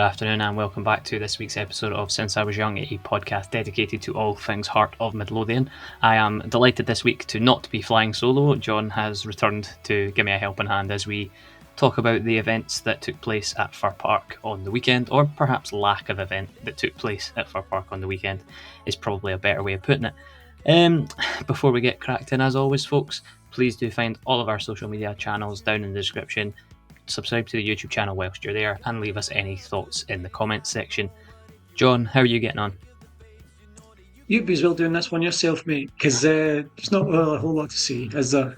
afternoon, and welcome back to this week's episode of Since I Was Young, a podcast dedicated to all things Heart of Midlothian. I am delighted this week to not be flying solo. John has returned to give me a helping hand as we talk about the events that took place at Fir Park on the weekend, or perhaps lack of event that took place at Fir Park on the weekend is probably a better way of putting it. Before we get cracked in, as always, folks, please do find all of our social media channels down in the description. Subscribe to the YouTube channel whilst you're there, and leave us any thoughts in the comments section. John, how are you getting on? You'd be as well doing this one yourself, mate, because there's not really a whole lot to see, is there?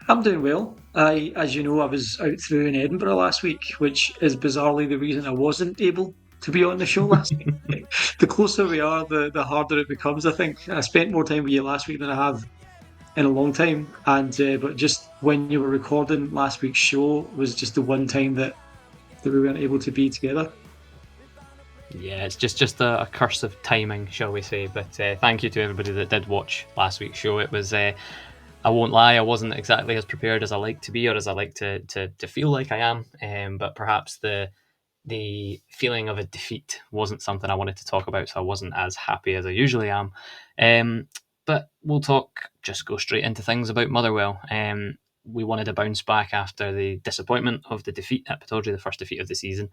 I'm doing well. As you know, I was out through in Edinburgh last week, which is bizarrely the reason I wasn't able to be on the show last week. The closer we are, the harder it becomes. I think I spent more time with you last week than I have in a long time, and but just when you were recording last week's show was just the one time that we weren't able to be together. Yeah, it's just a curse of timing, shall we say. But thank you to everybody that did watch last week's show. It was, I won't lie, I wasn't exactly as prepared as I like to be, or as I like to feel like I am. But perhaps the feeling of a defeat wasn't something I wanted to talk about, so I wasn't as happy as I usually am. But we'll just go straight into things about Motherwell. We wanted to bounce back after the disappointment of the defeat at Pittodrie, the first defeat of the season.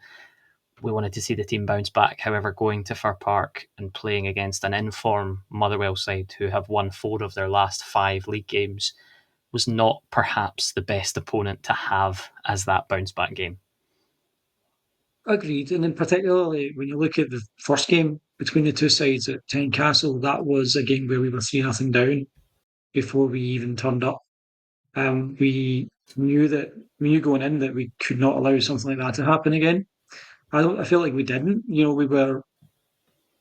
We wanted to see the team bounce back. However, going to Fir Park and playing against an in-form Motherwell side who have won 4 of their last 5 league games was not perhaps the best opponent to have as that bounce back game. Agreed, and then particularly when you look at the first game between the two sides at Tynecastle, that was a game where we were 3-0 down before we even turned up. We knew going in that we could not allow something like that to happen again. I feel like we didn't. We were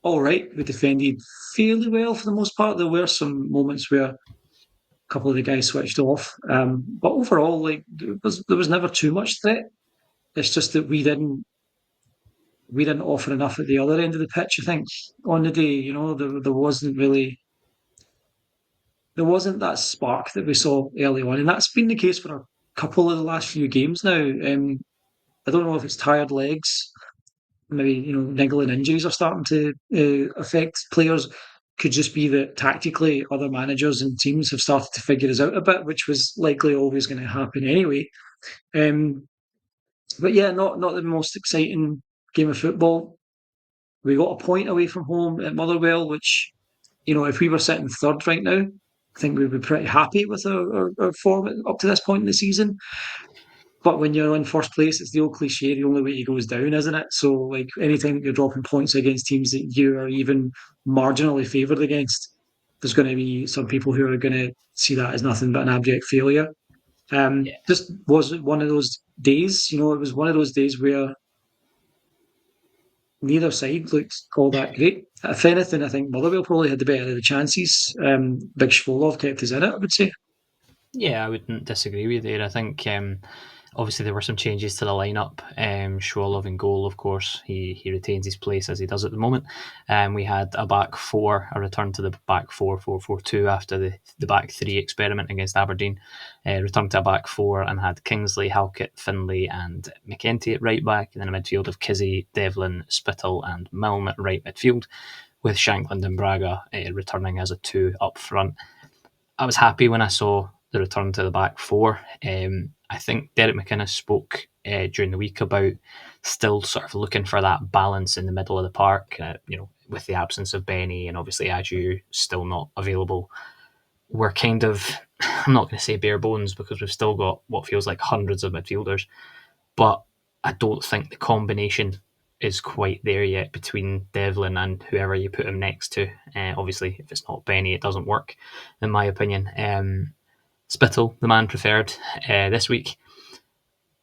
all right. We defended fairly well for the most part. There were some moments where a couple of the guys switched off, but overall, like there was never too much threat. It's just that we didn't offer enough at the other end of the pitch. I think on the day, there wasn't that spark that we saw early on, and that's been the case for a couple of the last few games now. I don't know if it's tired legs, maybe niggling injuries are starting to affect players. Could just be that tactically other managers and teams have started to figure us out a bit, which was likely always going to happen anyway. Um, but yeah, not the most exciting game of football. We got a point away from home at Motherwell, which, if we were sitting third right now, I think we'd be pretty happy with our form up to this point in the season. But when you're in first place, it's the old cliche, the only way you go is down, isn't it? So, like, anytime you're dropping points against teams that you are even marginally favoured against, there's going to be some people who are going to see that as nothing but an abject failure. Yeah. Just was one of those days, it was one of those days where neither side looked all that great. If anything, I think Motherwell probably had the better of the chances. Big Schwolow kept us in it, I would say. Yeah, I wouldn't disagree with you there. I think obviously there were some changes to the lineup. Schwolow in goal, of course, he retains his place as he does at the moment. We had a back four, a return to the back 4-4-2 after the back three experiment against Aberdeen. Returned to a back four and had Kingsley, Halkett, Finlay, and McEntee at right back, and then a midfield of Kizzy, Devlin, Spittle, and Milne at right midfield, with Shankland and Braga returning as a 2 up front. I was happy when I saw the return to the back 4. I think Derek McInnes spoke during the week about still sort of looking for that balance in the middle of the park, with the absence of Benny and obviously Ajew still not available. We're kind of, I'm not going to say bare bones because we've still got what feels like hundreds of midfielders, but I don't think the combination is quite there yet between Devlin and whoever you put him next to. Obviously, if it's not Benny, it doesn't work, in my opinion. Spittle, the man preferred this week.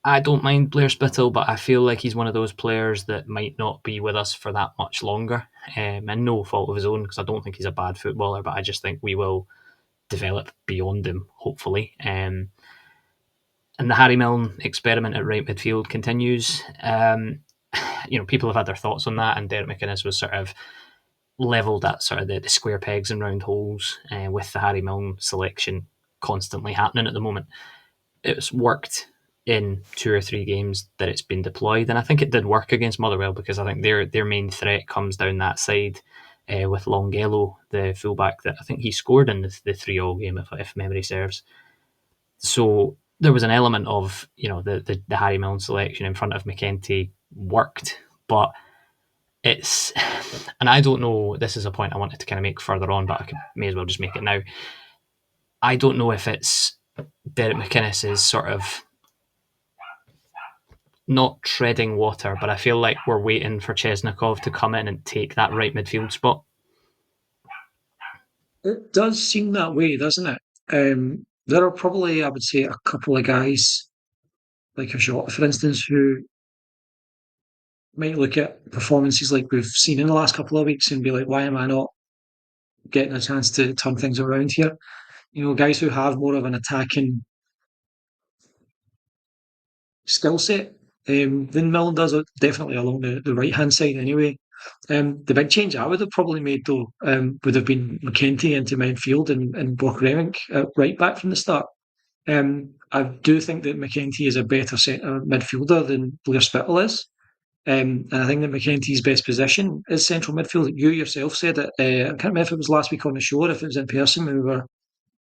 I don't mind Blair Spittle, but I feel like he's one of those players that might not be with us for that much longer. And no fault of his own, because I don't think he's a bad footballer, but I just think we will develop beyond him, hopefully. And the Harry Milne experiment at right midfield continues. People have had their thoughts on that, and Derek McInnes was sort of levelled at sort of the square pegs and round holes with the Harry Milne selection constantly happening at the moment. It's worked in 2 or 3 games that it's been deployed, and I think it did work against Motherwell because I think their main threat comes down that side with Longello, the fullback that I think he scored in the 3-all game, if memory serves. So there was an element of the Harry Milne selection in front of McKenty worked, but it's and I don't know. This is a point I wanted to kind of make further on, but may as well just make it now. I don't know if it's Derek McInnes's sort of not treading water, but I feel like we're waiting for Chesnikov to come in and take that right midfield spot. It does seem that way, doesn't it? There are probably, I would say, a couple of guys like a shot, for instance, who might look at performances like we've seen in the last couple of weeks and be like, why am I not getting a chance to turn things around here? You know, guys who have more of an attacking skill set than Milne does, definitely along the right hand side anyway. The big change I would have probably made though would have been McKenty into midfield and Borchgrevink right back from the start. I do think that McKenty is a better centre midfielder than Blair Spittle is. And I think that McKenty's best position is central midfield. You yourself said it. I can't remember if it was last week on the show or if it was in person when we were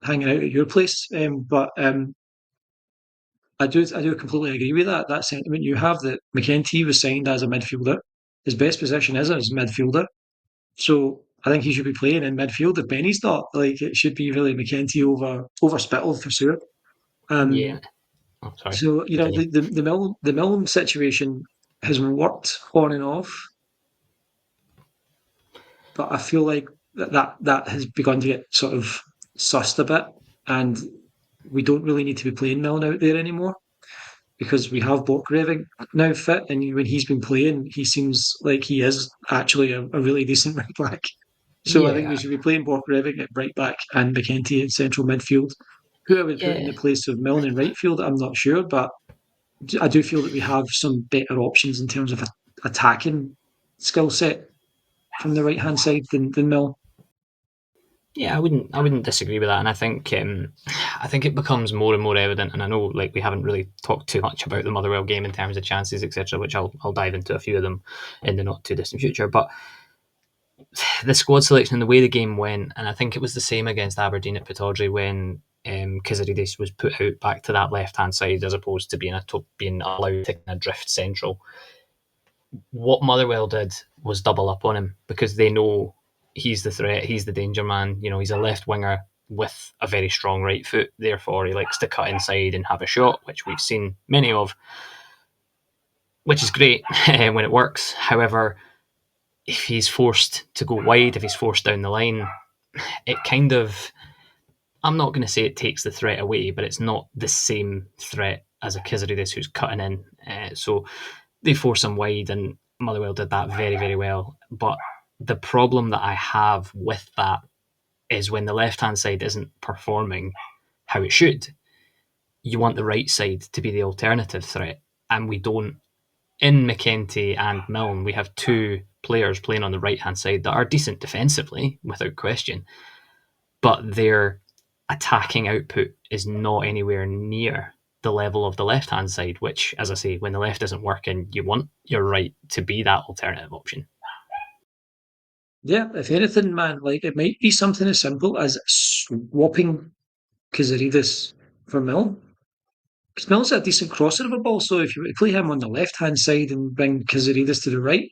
hanging out at your place. But I do completely agree with that sentiment you have that McKenty was signed as a midfielder. His best position is as midfielder. So I think he should be playing in midfield. If Benny's not, like it should be really McKenty over Spittle for sure. Yeah. Um, Oh, sorry. so you know Continue. the Milne situation has worked on and off, but I feel like that has begun to get sort of sussed a bit, and we don't really need to be playing Milne out there anymore because we have Borchgrevink now fit, and when he's been playing, he seems like he is actually a really decent right back. So I think we Yeah. should be playing Borchgrevink at right back and McKenty in central midfield. Who I would put in Yeah. the place of Milne in right field, I'm not sure, but I do feel that we have some better options in terms of attacking skill set from the right hand side than Milne. Yeah, I wouldn't disagree with that, and I think it becomes more and more evident. And I know, like, we haven't really talked too much about the Motherwell game in terms of chances, etc., which I'll dive into a few of them in the not too distant future. But the squad selection and the way the game went, and I think it was the same against Aberdeen at Pittodrie when Kizarides was put out back to that left hand side as opposed to being allowed to kind of drift central. What Motherwell did was double up on him because they know he's the threat, he's the danger man. He's a left winger with a very strong right foot. Therefore, he likes to cut inside and have a shot, which we've seen many of, which is great when it works. However, if he's forced to go wide, if he's forced down the line, it kind of, I'm not going to say it takes the threat away, but it's not the same threat as a Kizarides who's cutting in. So they force him wide, and Motherwell did that very, very well. But the problem that I have with that is when the left hand side isn't performing how it should, you want the right side to be the alternative threat. And we don't. In McKenty and Milne, we have two players playing on the right hand side that are decent defensively, without question, but their attacking output is not anywhere near the level of the left hand side, which, as I say, when the left isn't working, you want your right to be that alternative option. Yeah, if anything, man, like it might be something as simple as swapping Kizarides for Milne. Because Milne's a decent crosser of a ball, so if you were to play him on the left hand side and bring Kizarides to the right,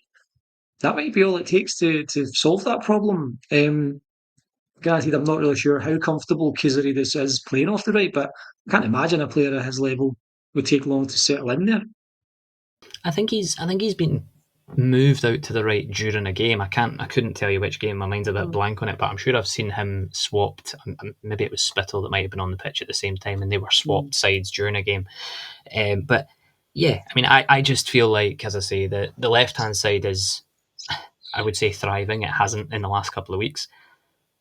that might be all it takes to solve that problem. Granted, I'm not really sure how comfortable Kizarides is playing off the right, but I can't imagine a player at his level would take long to settle in there. I think he's been moved out to the right during a game. I couldn't tell you which game. My mind's a bit blank on it, but I'm sure I've seen him swapped. Maybe it was Spittle that might have been on the pitch at the same time, and they were Mm. swapped sides during a game. But yeah, I mean, I just feel like, as I say, the left hand side is, I would say, thriving. It hasn't in the last couple of weeks,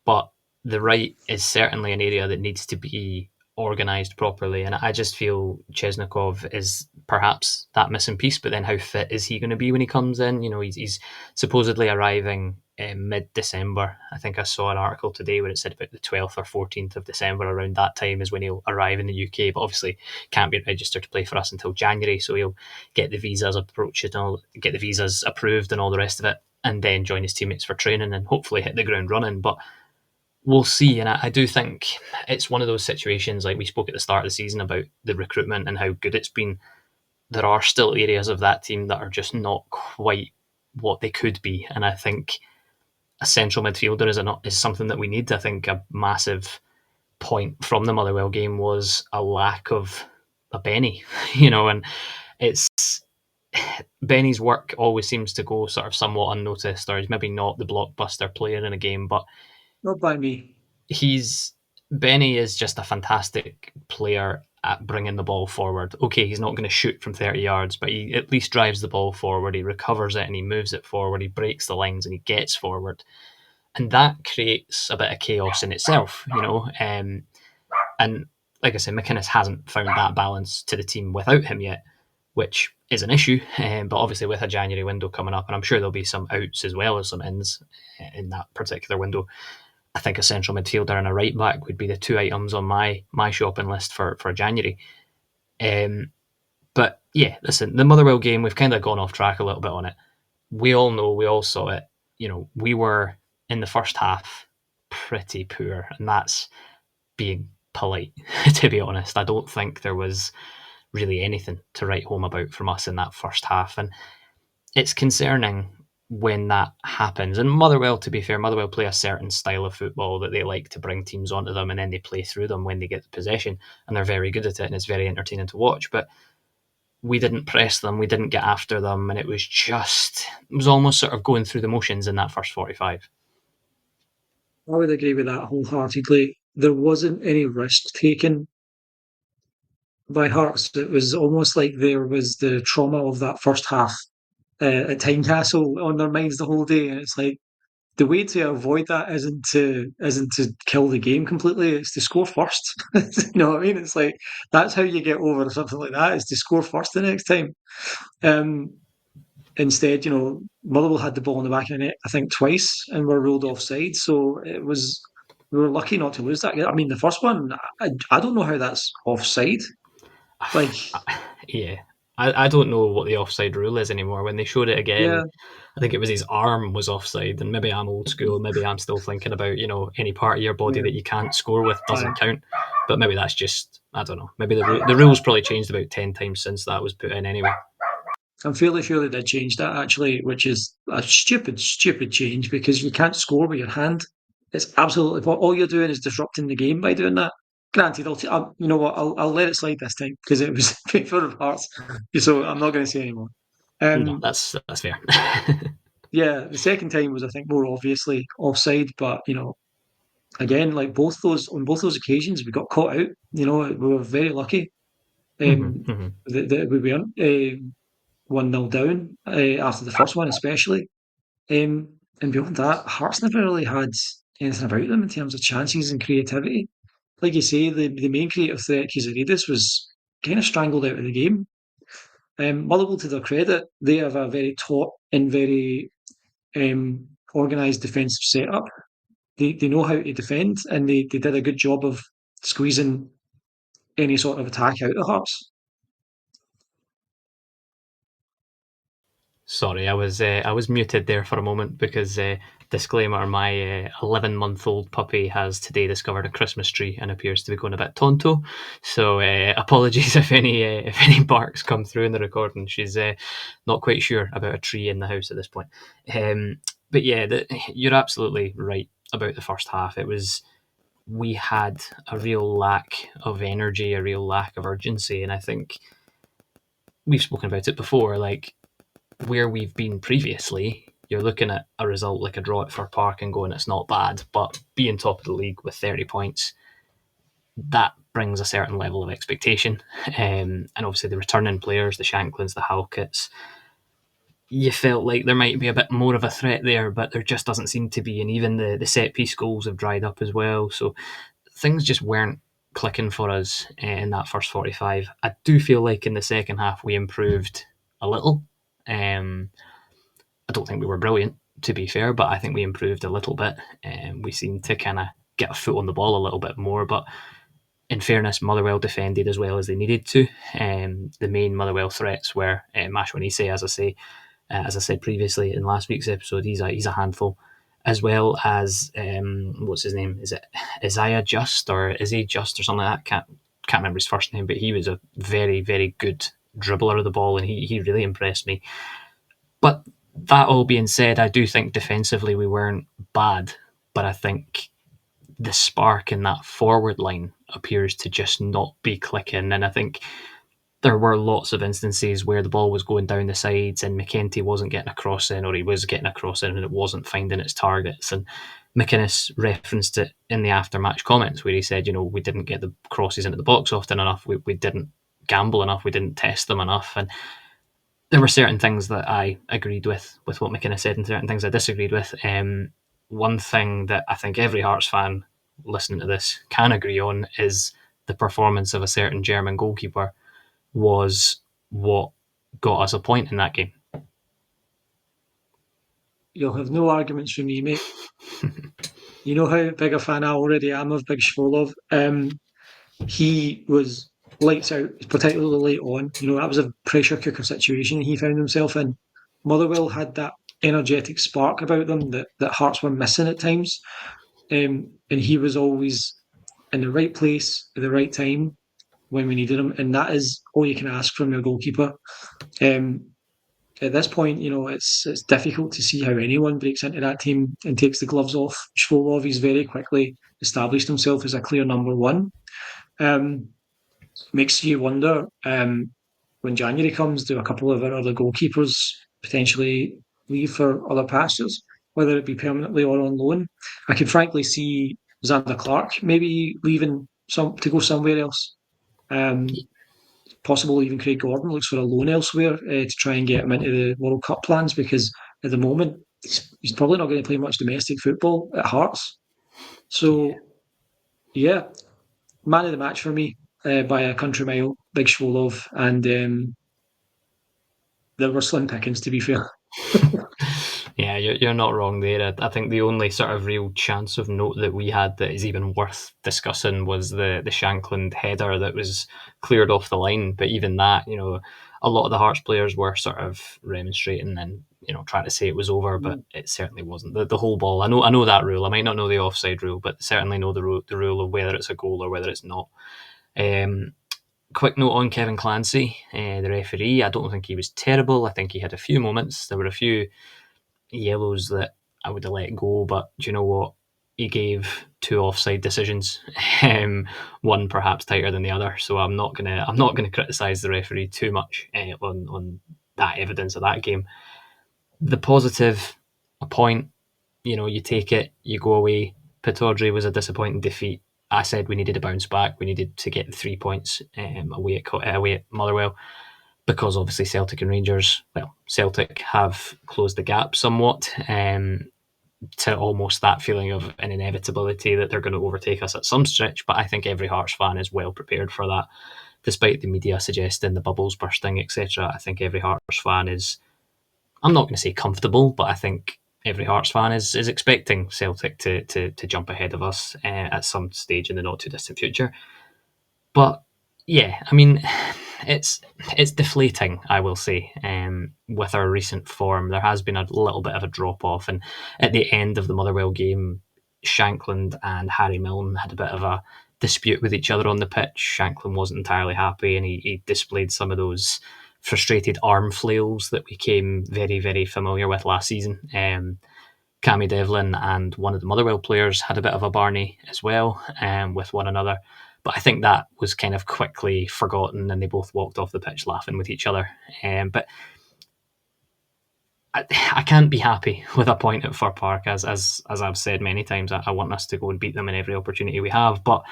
but the right is certainly an area that needs to be organised properly. And I just feel Chesnikov is perhaps that missing piece. But then, how fit is he going to be when he comes in? He's supposedly arriving mid December. I think I saw an article today where it said about the 12th or 14th of December, around that time is when he'll arrive in the UK. But obviously, can't be registered to play for us until January. So he'll get the visas approached and all, get the visas approved and all the rest of it, and then join his teammates for training and hopefully hit the ground running. But we'll see. And I do think it's one of those situations like we spoke at the start of the season about the recruitment and how good it's been. There are still areas of that team that are just not quite what they could be. And I think a central midfielder is something that we need. I think a massive point from the Motherwell game was a lack of a Benny, and it's Benny's work always seems to go sort of somewhat unnoticed, or he's maybe not the blockbuster player in a game, but Not by me. he's Benny is just a fantastic player at bringing the ball forward. Okay, he's not going to shoot from 30 yards, but he at least drives the ball forward. He recovers it and he moves it forward. He breaks the lines and he gets forward. And that creates a bit of chaos in itself. And like I said, McInnes hasn't found that balance to the team without him yet, which is an issue. But obviously, with a January window coming up, and I'm sure there'll be some outs as well as some ins in that particular window, I think a central midfielder and a right back would be the two items on my shopping list for January. Um, but yeah, listen, the Motherwell game, we've kind of gone off track a little bit on it. We all know, we all saw it. We were in the first half pretty poor, and that's being polite, to be honest. I don't think there was really anything to write home about from us in that first half. And it's concerning when that happens. And Motherwell, to be fair, Motherwell play a certain style of football that they like to bring teams onto them and then they play through them when they get the possession. And they're very good at it and it's very entertaining to watch. But we didn't press them, we didn't get after them, and it was almost sort of going through the motions in that first 45. I would agree with that wholeheartedly. There wasn't any risk taken by Hearts. It was almost like there was the trauma of that first half at Tynecastle on their minds the whole day, and it's like the way to avoid that isn't to kill the game completely. It's to score first. You know what I mean? It's like that's how you get over something like that. Is to score first the next time. Um, Instead, Motherwell had the ball in the back of the net, I think twice, and were ruled offside. So we were lucky not to lose that. I mean, the first one, I don't know how that's offside. Like, Yeah. I don't know what the offside rule is anymore. When they showed it yeah, again, I think it was his arm was offside, and maybe I'm old school. Maybe I'm still thinking about any part of your body yeah, that you can't score with aye. doesn't count. But maybe that's just I don't know. Maybe the rules probably changed about 10 times since that was put in anyway. I'm fairly sure they did change that actually, which is a stupid, stupid change because you can't score with your hand. It's absolutely all you're doing is disrupting the game by doing that. Granted, you know what? I'll let it slide this time because it was in favour of Hearts, so I'm not going to say anymore. No, Um, that's fair. yeah, the second time was I think more obviously offside, but again, like both those occasions, we got caught out. We were very lucky Mhm, um, mhm. that we weren't 1-0 down after the first one, especially. And beyond that, Hearts never really had anything about them in terms of chances and creativity. Like you say, the main creative threat, Kizaridis, was kind of strangled out of the game. Motherwell, to their credit, they have a very taut and very organised defensive setup. They know how to defend, and they did a good job of squeezing any sort of attack out of Hearts. Sorry, I was muted there for a moment because disclaimer: my 11-month-old puppy has today discovered a Christmas tree and appears to be going a bit tonto. So apologies if any barks come through in the recording. She's not quite sure about a tree in the house at this point. But yeah, you're absolutely right about the first half. We had a real lack of energy, a real lack of urgency, and I think we've spoken about it before. Like where we've been previously, you're looking at a result like a draw at Fir Park and going, it's not bad, but being top of the league with 30 points, that brings a certain level of expectation. And obviously, the returning players, the Shanklins, the Halkets, you felt like there might be a bit more of a threat there, but there just doesn't seem to be. And even the set piece goals have dried up as well. So things just weren't clicking for us in that first 45. I do feel like in the second half we improved a little. I don't think we were brilliant, to be fair, but I think we improved a little bit. We seemed to kind of get a foot on the ball a little bit more. But in fairness, Motherwell defended as well as they needed to. The main Motherwell threats were Mashwanise, as I said previously in last week's episode. He's a handful, as well as what's his name? Is it Isaiah Just or is he Just or something like that? Can't remember his first name, but he was a very very good dribbler of the ball, and he really impressed me. But that all being said, I do think defensively we weren't bad, but I think the spark in that forward line appears to just not be clicking. And I think there were lots of instances where the ball was going down the sides and McKenty wasn't getting a cross in, or he was getting a cross in and it wasn't finding its targets. And McInnes referenced it in the after-match comments where he said, we didn't get the crosses into the box often enough. We didn't gamble enough. We didn't test them enough. And there were certain things that I agreed with what McKinnon said, and certain things I disagreed with. One thing that I think every Hearts fan listening to this can agree on is the performance of a certain German goalkeeper was what got us a point in that game. You'll have no arguments from me, mate. You know how big a fan I already am of Big Schwolow. He was lights out, particularly late on. That was a pressure cooker situation he found himself in. Motherwell had that energetic spark about them that Hearts were missing at times. And he was always in the right place at the right time when we needed him. And that is all you can ask from your goalkeeper. Um, at this point, it's difficult to see how anyone breaks into that team and takes the gloves off. Schwolow, he's very quickly established himself as a clear number one. Um, Makes you wonder, when January comes, do a couple of our other goalkeepers potentially leave for other pastures, whether it be permanently or on loan? I could frankly see Xander Clark maybe leaving some to go somewhere else. Um, Possible even Craig Gordon looks for a loan elsewhere to try and get him into the World Cup plans, because at the moment he's probably not going to play much domestic football at Hearts. Yeah. So yeah, man of the match for me by a country mile, Big Schwolow, and there were slim pickings to be fair. Yeah, you're not wrong there. I think the only sort of real chance of note that we had that is even worth discussing was the Shankland header that was cleared off the line. But even that, a lot of the Hearts players were sort of remonstrating and trying to say it was over, but it certainly wasn't. The whole ball. I know that rule. I might not know the offside rule, but certainly know the rule of whether it's a goal or whether it's not. Um, Quick note on Kevin Clancy, the referee. I don't think he was terrible. I think he had a few moments. There were a few yellows that I would have let go, but do you know what? He gave two offside decisions, one perhaps tighter than the other. So I'm not gonna criticise the referee too much on that evidence of that game. The positive, a point, you take it, you go away. Pittodrie was a disappointing defeat. I said we needed to bounce back. We needed to get the 3 points away at Motherwell, because obviously Celtic have closed the gap somewhat, to almost that feeling of an inevitability that they're going to overtake us at some stretch. But I think every Hearts fan is well prepared for that, despite the media suggesting the bubbles bursting, etc. I think every Hearts fan is, I'm not going to say comfortable, but I think every Hearts fan is expecting Celtic to jump ahead of us at some stage in the not too distant future. But yeah, I mean, it's it's deflating, I will say. With our recent form, there has been a little bit of a drop off, and at the end of the Motherwell game, Shankland and Harry Milne had a bit of a dispute with each other on the pitch. Shankland wasn't entirely happy, and he displayed some of those frustrated arm flails that we came very very familiar with last season. Cammy Devlin and one of the Motherwell players had a bit of a Barney as well, with one another. But I think that was kind of quickly forgotten, and they both walked off the pitch laughing with each other. But I can't be happy with a point at Fir Park, as I've said many times. I want us to go and beat them in every opportunity we have. But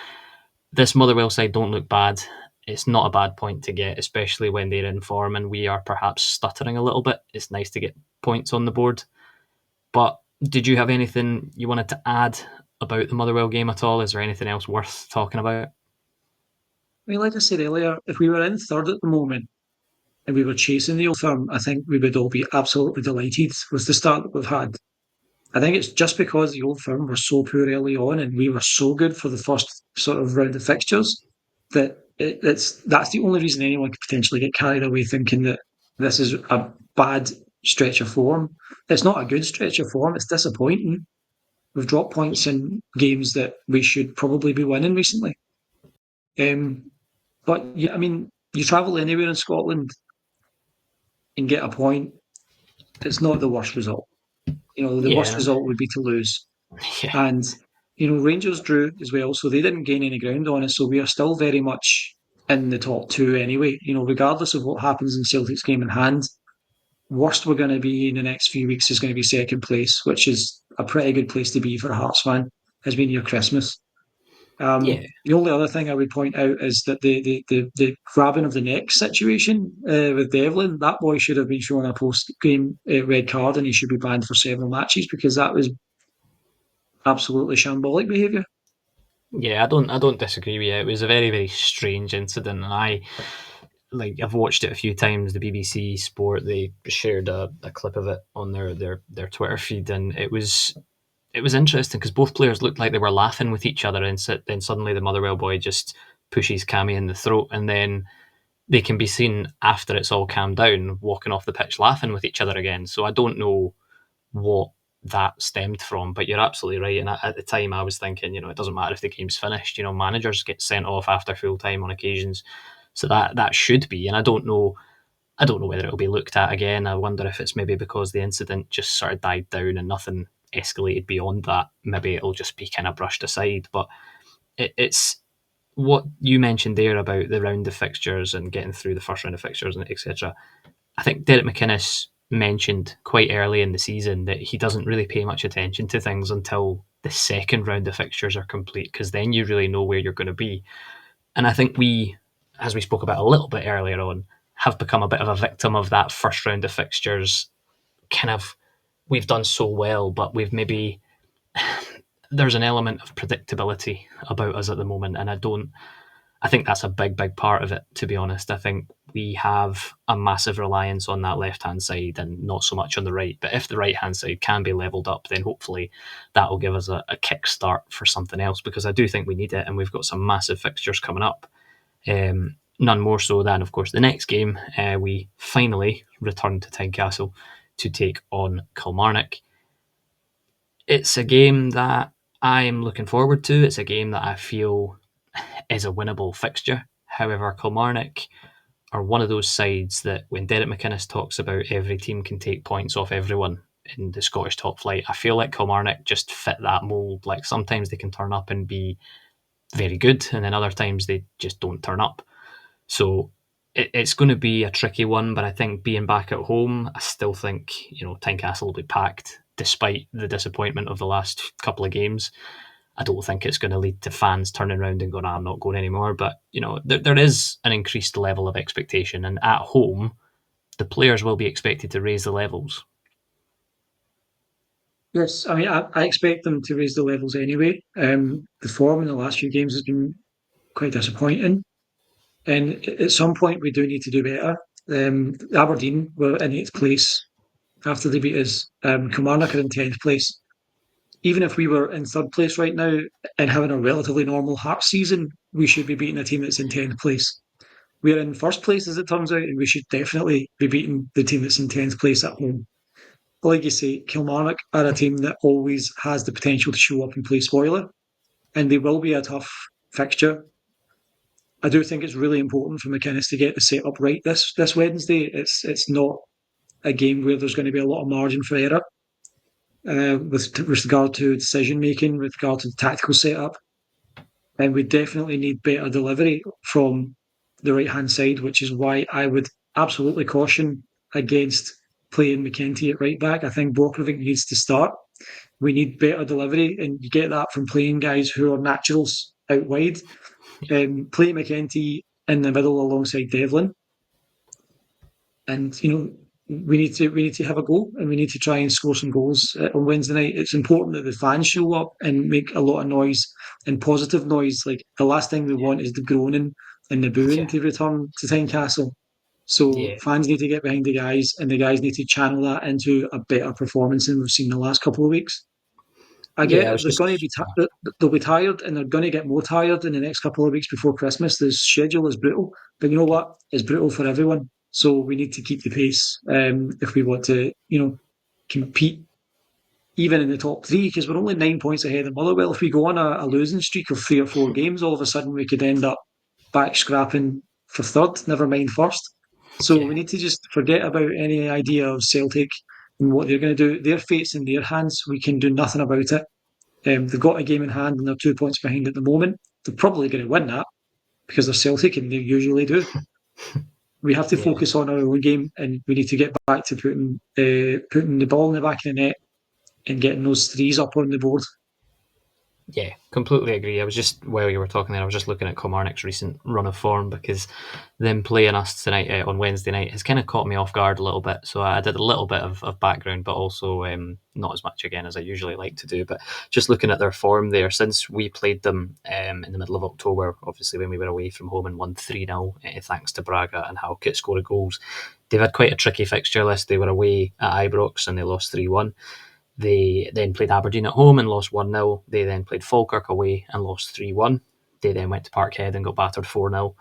this Motherwell side don't look bad. It's not a bad point to get, especially when they're in form and we are perhaps stuttering a little bit. It's nice to get points on the board. But did you have anything you wanted to add about the Motherwell game at all? Is there anything else worth talking about? I mean, like I said earlier, if we were in third at the moment and we were chasing the Old Firm, I think we would all be absolutely delighted with the start that we've had. I think it's just because the Old Firm were so poor early on and we were so good for the first sort of round of fixtures that that's the only reason anyone could potentially get carried away thinking that this is a bad stretch of form. It's not a good stretch of form. It's disappointing. We've dropped points in games that we should probably be winning recently. Um, but yeah, I mean, you travel anywhere in Scotland and get a point. It's not the worst result. You know, the Yeah, worst result would be to lose. yeah, And, you know, Rangers drew as well, so they didn't gain any ground on us. So we are still very much in the top two anyway. You know, regardless of what happens in Celtic's game in hand, worst we're going to be in the next few weeks is going to be second place, which is a pretty good place to be for a Hearts fan, has been near Christmas. yeah, The only other thing I would point out is that the grabbing of the neck situation with Devlin, that boy should have been shown a post game red card and he should be banned for several matches because that was absolutely shambolic behaviour. yeah. I don't disagree with you. It was a very, very strange incident, and I've watched it a few times. The BBC Sport, they shared a clip of it on their Twitter feed, and it was interesting because both players looked like they were laughing with each other, and then suddenly the Motherwell boy just pushes Cammy in the throat, and then they can be seen after it's all calmed down walking off the pitch laughing with each other again. So I don't know what that stemmed from, but you're absolutely right. And at the time, I was thinking, it doesn't matter if the game's finished. Managers get sent off after full time on occasions, so that should be. And I don't know. I don't know whether it'll be looked at again. I wonder if it's maybe because the incident just sort of died down and nothing escalated beyond that. Maybe it'll just be kind of brushed aside. But it's what you mentioned there about the round of fixtures and getting through the first round of fixtures and etc. I think Derek McInnes mentioned quite early in the season that he doesn't really pay much attention to things until the second round of fixtures are complete, because then you really know where you're going to be. And I think we, as we spoke about a little bit earlier on, have become a bit of a victim of that first round of fixtures. Kind of, we've done so well, but we've maybe there's an element of predictability about us at the moment, and I think that's a big, big part of it, to be honest. I think we have a massive reliance on that left hand side and not so much on the right. But if the right hand side can be levelled up, then hopefully that will give us a kick start for something else, because I do think we need it, and we've got some massive fixtures coming up. None more so than, of course, the next game. We finally return to Tynecastle to take on Kilmarnock. It's a game that I'm looking forward to. It's a game that I feel is a winnable fixture. However, Kilmarnock are one of those sides that when Derek McInnes talks about every team can take points off everyone in the Scottish top flight, I feel like Kilmarnock just fit that mould. Like sometimes they can turn up and be very good, and then other times they just don't turn up. So it's going to be a tricky one, but I think being back at home, I still think Tynecastle will be packed despite the disappointment of the last couple of games. I don't think it's going to lead to fans turning around and going, I'm not going anymore. But, there is an increased level of expectation. And at home, the players will be expected to raise the levels. Yes, I mean, I expect them to raise the levels anyway. The form in the last few games has been quite disappointing. And at some point, we do need to do better. Aberdeen were in eighth place after they beat us. Kilmarnock are in 10th place. Even if we were in third place right now and having a relatively normal Hearts season, we should be beating a team that's in 10th place. We're in first place, as it turns out, and we should definitely be beating the team that's in 10th place at home. But like you say, Kilmarnock are a team that always has the potential to show up and play spoiler, and they will be a tough fixture. I do think it's really important for McInnes to get the setup right this Wednesday. It's not a game where there's going to be a lot of margin for error with regard to decision making, with regard to the tactical setup. And we definitely need better delivery from the right hand side, which is why I would absolutely caution against playing McKenty at right back. I think Borkovic needs to start. We need better delivery, and you get that from playing guys who are naturals out wide. Play McKenty in the middle alongside Devlin, and we need to have a goal, and we need to try and score some goals on Wednesday night. It's important that the fans show up and make a lot of noise and positive noise. Like the last thing we want is the groaning and the booing Yeah. to return to Tynecastle. So Yeah, fans need to get behind the guys, and the guys need to channel that into a better performance than we've seen the last couple of weeks. I yeah. I get was they're going to just be they'll be tired, and they're going to get more tired in the next couple of weeks before Christmas. The schedule is brutal, but you know what? It's brutal for everyone. So we need to keep the pace if we want to, compete even in the top three, because we're only 9 points ahead of Motherwell. If we go on a losing streak of 3 or 4 games, all of a sudden we could end up back scrapping for third, never mind first. So yeah, we need to just forget about any idea of Celtic and what they're going to do. Their fate's in their hands. We can do nothing about it. They've got a game in hand and they're 2 points behind at the moment. They're probably going to win that because they're Celtic and they usually do. We have to yeah. focus on our own game and we need to get back to putting the ball in the back of the net and getting those threes up on the board. Yeah, completely agree. I was just while you were talking there, I was just looking at Kilmarnock's recent run of form because them playing us tonight on Wednesday night has kind of caught me off guard a little bit. So I did a little bit of background, but also not as much again as I usually like to do. But just looking at their form there since we played them in the middle of October, obviously when we were away from home and won 3-0, thanks to Braga and Halkett scoring goals. They've had quite a tricky fixture list. They were away at Ibrox and they lost 3-1. They then played Aberdeen at home and lost 1-0. They then played Falkirk away and lost 3-1. They then went to Parkhead and got battered 4-0.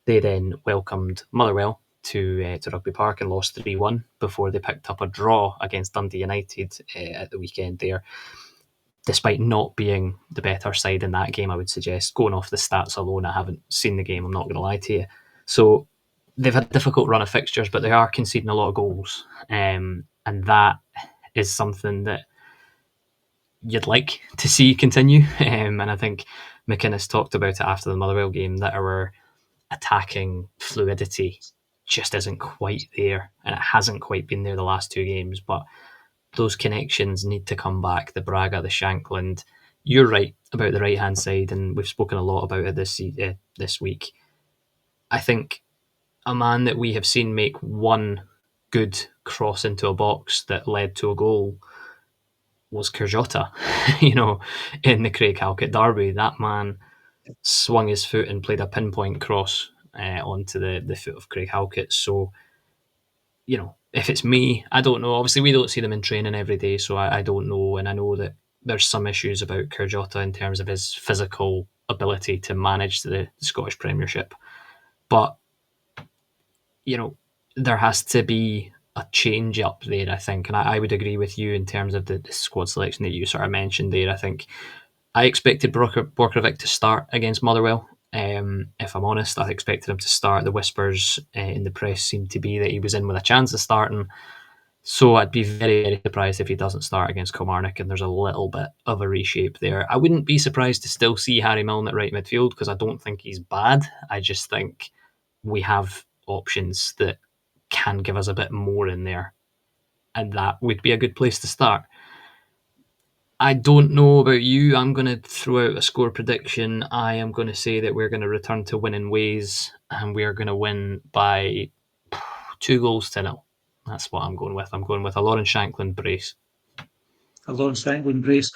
They then welcomed Motherwell to Rugby Park and lost 3-1 before they picked up a draw against Dundee United at the weekend there. Despite not being the better side in that game, I would suggest, going off the stats alone, I haven't seen the game, I'm not going to lie to you. So they've had a difficult run of fixtures, but they are conceding a lot of goals. And that is something that you'd like to see continue. And I think McInnes talked about it after the Motherwell game that our attacking fluidity just isn't quite there, and it hasn't quite been there the last 2 games. But those connections need to come back. The Braga, the Shankland. You're right about the right hand side, and we've spoken a lot about it this week. I think a man that we have seen make one good cross into a box that led to a goal was Kerjota, in the Craig Halkett derby. That man swung his foot and played a pinpoint cross onto the foot of Craig Halkett. So, if it's me, I don't know. Obviously, we don't see them in training every day, so I don't know. And I know that there's some issues about Kerjota in terms of his physical ability to manage the Scottish Premiership. But, you know, there has to be a change up there, I think. And I would agree with you in terms of the squad selection that you sort of mentioned there. I think I expected Borkovic to start against Motherwell. If I'm honest, I expected him to start. The whispers in the press seemed to be that he was in with a chance of starting. So I'd be very, very surprised if he doesn't start against Kilmarnock and there's a little bit of a reshape there. I wouldn't be surprised to still see Harry Milne at right midfield because I don't think he's bad. I just think we have options that can give us a bit more in there, and that would be a good place to start. I don't know about you. I'm going to throw out a score prediction. I am going to say that we're going to return to winning ways and we are going to win by 2 goals to 0. That's what I'm going with. I'm going with a Lauren Shankland brace. A Lawrence Franklin brace.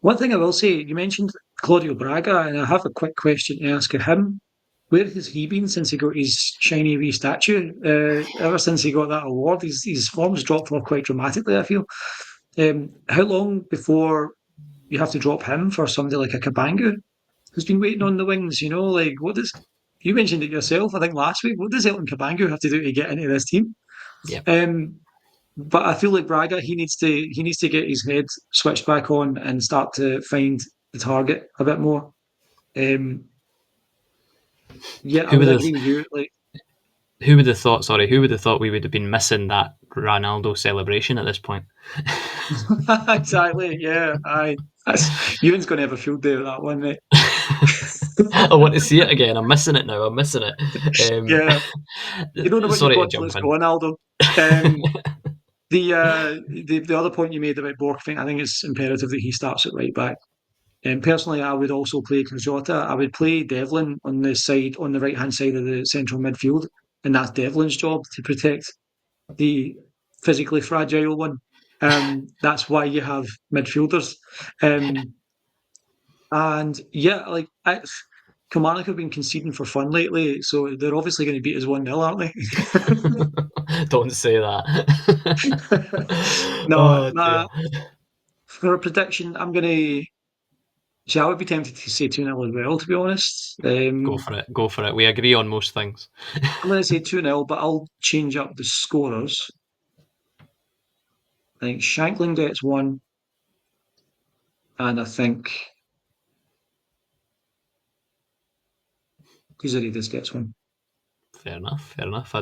One thing I will say, you mentioned Claudio Braga, and I have a quick question to ask of him. Where has he been since he got his shiny wee statue? Ever since he got that award, his form's dropped off quite dramatically, I feel. How long before you have to drop him for somebody like a Kabangu who's been waiting on the wings? Like what does you mentioned it yourself, I think last week. What does Elton Kabangu have to do to get into this team? Yep. Um, but I feel like Braga, he needs to get his head switched back on and start to find the target a bit more. Um, yeah, I Who would would have agree with you. Like who would have thought? Sorry, who would have thought we would have been missing that Ronaldo celebration at this point? exactly, yeah. Ewan's going to have a field day with that one, mate. I want to see it again. I'm missing it now. I'm missing it. Yeah, you don't know what you've Sorry to got till jump it's in. gone, Aldo. Um, the other point you made about Bork, I think it's imperative that he starts at right back. Personally, I would also play Jota. I would play Devlin on the right hand side of the central midfield, and that's Devlin's job to protect the physically fragile one. That's why you have midfielders. And yeah, like Kilmarnock have been conceding for fun lately, so they're obviously going to beat us 1-0, aren't they? Don't say that. No, Oh dear. nah, for a prediction, I'm going to. See, I would be tempted to say 2-0 as well, to be honest. Go for it. Go for it. We agree on most things. I'm going to say 2-0, but I'll change up the scorers. I think Shankland gets one, and I think Kuzarides gets one. Fair enough. Fair enough.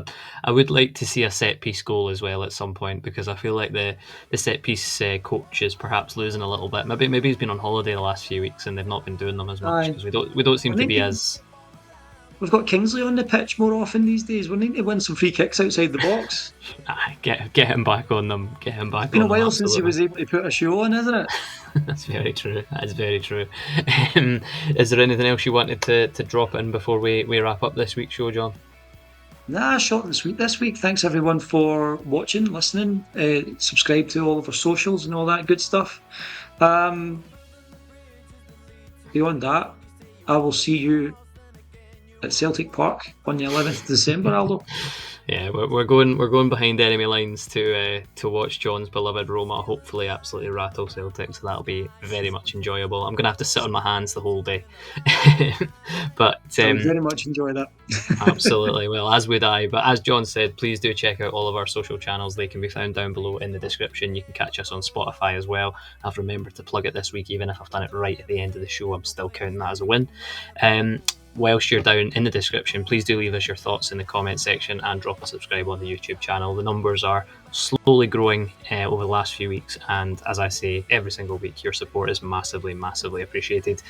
I would like to see a set piece goal as well at some point because I feel like the set piece coach is perhaps losing a little bit. Maybe he's been on holiday the last few weeks and they've not been doing them as much Aye. because we don't seem We to need be to, as we've got Kingsley on the pitch more often these days. We need to win some free kicks outside the box. get him back on them. Get him It's back been a on them. while since he Absolutely. was able to put a show on, isn't it? That's very true. That is very true. Is there anything else you wanted to drop in before we wrap up this week's show, John? Nah, short and sweet this week. Thanks everyone for watching, listening. Subscribe to all of our socials and all that good stuff. Um, Beyond that, I will see you at Celtic Park on the 11th of December, Aldo. Yeah, we're going behind enemy lines to watch John's beloved Roma hopefully absolutely rattle Celtic, so that'll be very much enjoyable. I'm gonna have to sit on my hands the whole day, but I would very much enjoy that. absolutely. Well, as would I. But as John said, please do check out all of our social channels. They can be found down below in the description. You can catch us on Spotify as well. I've remembered to plug it this week, even if I've done it right at the end of the show. I'm still counting that as a win. Whilst you're down in the description, please do leave us your thoughts in the comment section and drop a subscribe on the YouTube channel. The numbers are slowly growing over the last few weeks, and as I say every single week, your support is massively, massively appreciated.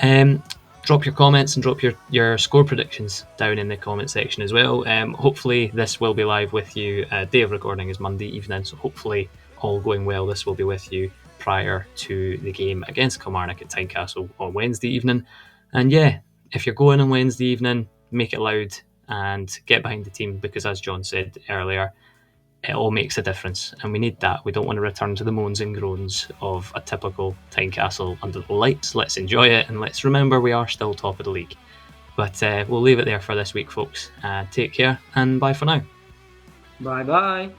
Drop your comments and drop your score predictions down in the comment section as well. Hopefully this will be live with you. Day of recording is Monday evening, so hopefully all going well, this will be with you prior to the game against Kilmarnock at Tynecastle on Wednesday evening. And yeah, if you're going on Wednesday evening, make it loud and get behind the team because, as John said earlier, it all makes a difference, and we need that. We don't want to return to the moans and groans of a typical Tynecastle under the lights. Let's enjoy it, and let's remember we are still top of the league. But we'll leave it there for this week, folks. Take care, and bye for now. Bye bye.